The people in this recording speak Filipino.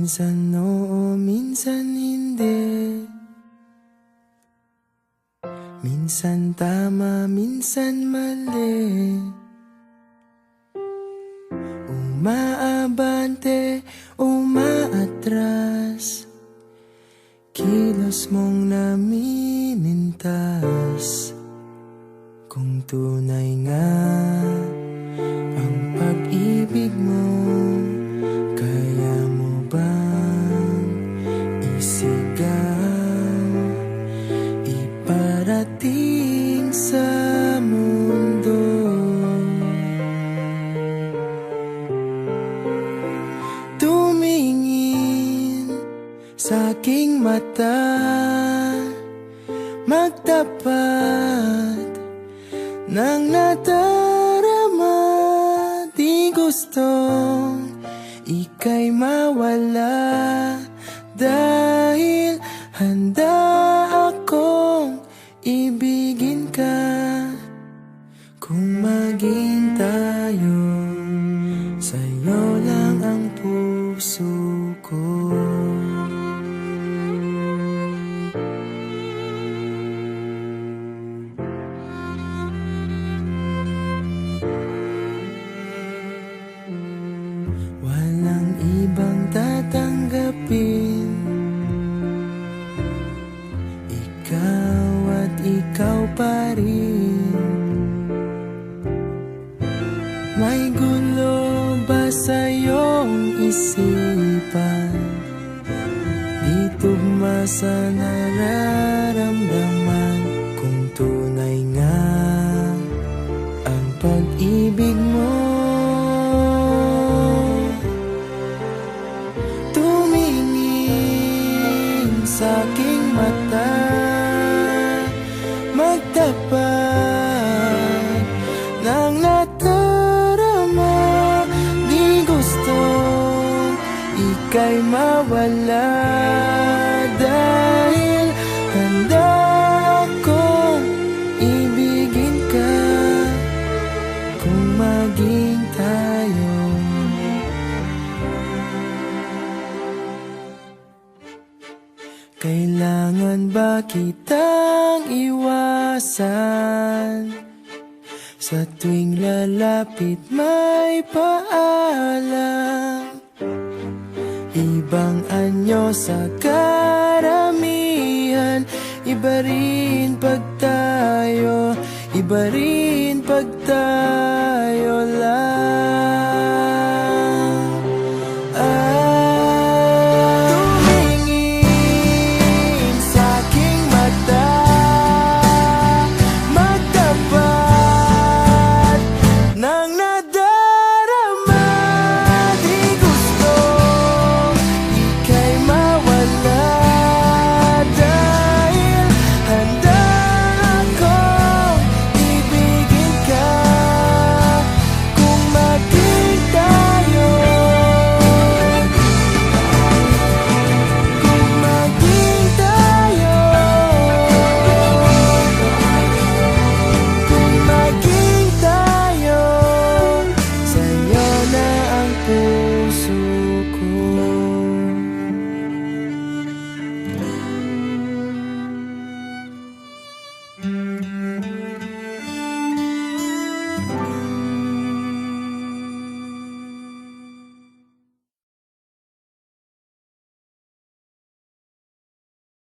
Minsan oo, minsan hindi. Minsan tama, minsan mali. Umaabante, umaatras. Kilos mong namimintas. Kung tunay nga ang pag-ibig mo, kaya mo bang isigaw, iparating sa mundo? Tumingin sa aking mata, magtapat ng nadarama. Di gustong ika'y mawala, dahil handa akong ibigin ka. Kung maging tayo, sa'yo lang ang puso ko. Walang ibang tatanggapin, ikaw at ikaw pa rin. May gulo ba sa iyong isipan? Di tugma sa nararamdaman. Kung tunay nga ang pag-ibig mo, tumingin sa aking mata, magtapat ng nadarama. Di gustong ika'y mawala, dahil handa akong ibigin ka. Kung maging tayo, kailangan ba kitang iwasan? Sa tuwing lalapit may paalam, ibang anyo sa karamihan. Iba rin pag tayo, iba rin pag tayo lang.